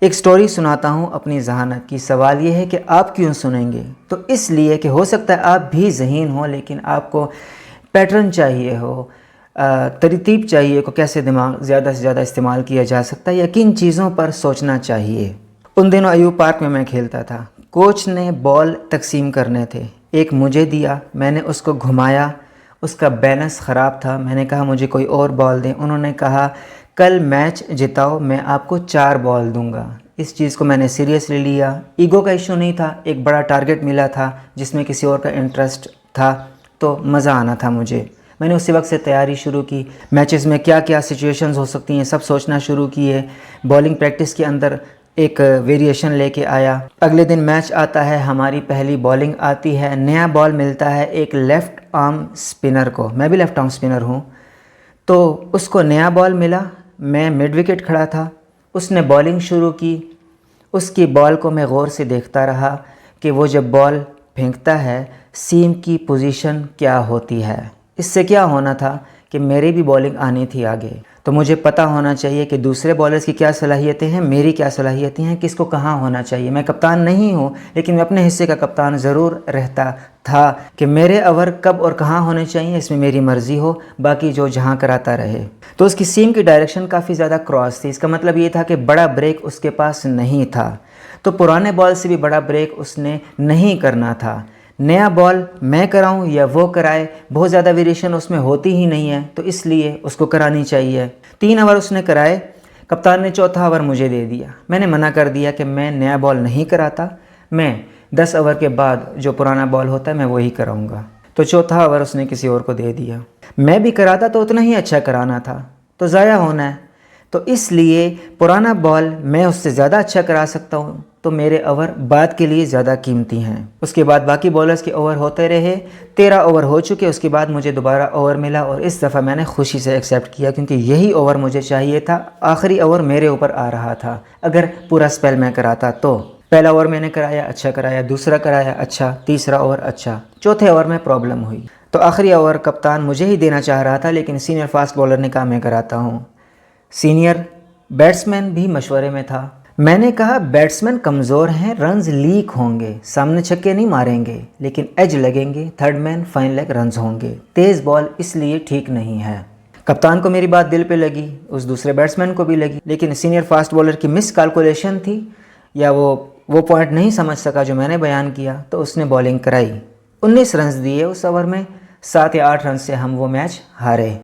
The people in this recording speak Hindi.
एक स्टोरी सुनाता हूँ अपनी ज़हानत की। सवाल ये है कि आप क्यों सुनेंगे? तो इसलिए कि हो सकता है आप भी ज़हीन हो, लेकिन आपको पैटर्न चाहिए हो, तरतीब चाहिए को कैसे दिमाग ज़्यादा से ज़्यादा इस्तेमाल किया जा सकता है या किन चीज़ों पर सोचना चाहिए। उन दिनों अयूब पार्क में मैं खेलता था। कोच ने बॉल तकसीम करने थे, एक मुझे दिया, मैंने उसको घुमाया, उसका बैलेंस ख़राब था। मैंने कहा मुझे कोई और बॉल दें। उन्होंने कहा कल मैच जिताओ, मैं आपको 4 बॉल दूंगा। इस चीज़ को मैंने सीरियसली लिया। ईगो का इशू नहीं था, एक बड़ा टारगेट मिला था जिसमें किसी और का इंटरेस्ट था, तो मज़ा आना था मुझे। मैंने उसी वक्त से तैयारी शुरू की। मैचेस में क्या क्या सिचुएशंस हो सकती हैं सब सोचना शुरू किए। बॉलिंग प्रैक्टिस के अंदर एक वेरिएशन लेके आया। अगले दिन मैच आता है, हमारी पहली बॉलिंग आती है, नया बॉल मिलता है एक लेफ़्ट आर्म स्पिनर को। मैं भी लेफ़्ट आर्म स्पिनर हूँ, तो उसको नया बॉल मिला। मैं मिड विकेट खड़ा था, उसने बॉलिंग शुरू की। उसकी बॉल को मैं गौर से देखता रहा कि वो जब बॉल फेंकता है सीम की पोजीशन क्या होती है। इससे क्या होना था कि मेरी भी बॉलिंग आनी थी आगे, तो मुझे पता होना चाहिए कि दूसरे बॉलर्स की क्या सलाहियतें हैं, मेरी क्या सलाहियतें हैं, किसको कहाँ होना चाहिए। मैं कप्तान नहीं हूँ, लेकिन मैं अपने हिस्से का कप्तान ज़रूर रहता था कि मेरे ओवर कब और कहाँ होने चाहिए, इसमें मेरी मर्ज़ी हो, बाकी जो जहाँ कराता रहे। तो उसकी सीम की डायरेक्शन काफ़ी ज़्यादा क्रॉस थी। इसका मतलब ये था कि बड़ा ब्रेक उसके पास नहीं था, तो पुराने बॉल से भी बड़ा ब्रेक उसने नहीं करना था। नया बॉल मैं कराऊं या वो कराए, बहुत ज़्यादा वेरिएशन उसमें होती ही नहीं है, तो इसलिए उसको करानी चाहिए। 3 ओवर उसने कराए, कप्तान ने चौथा ओवर मुझे दे दिया। मैंने मना कर दिया कि मैं नया बॉल नहीं कराता, मैं 10 ओवर के बाद जो पुराना बॉल होता है मैं वही कराऊंगा। तो चौथा ओवर उसने किसी और को दे दिया। मैं भी कराता तो उतना ही अच्छा कराना था, तो ज़ाया होना है, तो इसलिए पुराना बॉल मैं उससे ज़्यादा अच्छा करा सकता हूँ, तो मेरे ओवर बाद के लिए ज़्यादा कीमती हैं। उसके बाद बाकी बॉलर्स के ओवर होते रहे। 13 ओवर हो चुके, उसके बाद मुझे दोबारा ओवर मिला और इस दफ़ा मैंने खुशी से एक्सेप्ट किया, क्योंकि यही ओवर मुझे चाहिए था। आखिरी ओवर मेरे ऊपर आ रहा था। अगर पूरा स्पेल मैं कराता तो पहला ओवर मैंने कराया, अच्छा कराया, दूसरा कराया, अच्छा, तीसरा ओवर अच्छा, चौथे ओवर में प्रॉब्लम हुई, तो आखिरी ओवर कप्तान मुझे ही देना चाह रहा था, लेकिन सीनियर फास्ट बॉलर ने कहा मैं कराता हूँ। सीनियर बैट्समैन भी मशवरे में था। मैंने कहा बैट्समैन कमज़ोर हैं, रन्स लीक होंगे, सामने छक्के नहीं मारेंगे, लेकिन एज लगेंगे, third man fine leg runs होंगे, तेज़ बॉल इसलिए ठीक नहीं है। कप्तान को मेरी बात दिल पे लगी, उस दूसरे बैट्समैन को भी लगी, लेकिन सीनियर फास्ट बॉलर की मिस कैलकुलेशन थी, या वो पॉइंट नहीं समझ सका जो मैंने बयान किया, तो उसने बॉलिंग कराई। 19 रन्स दिए उस ओवर में, 7 या 8 रन से हम वो मैच हारे।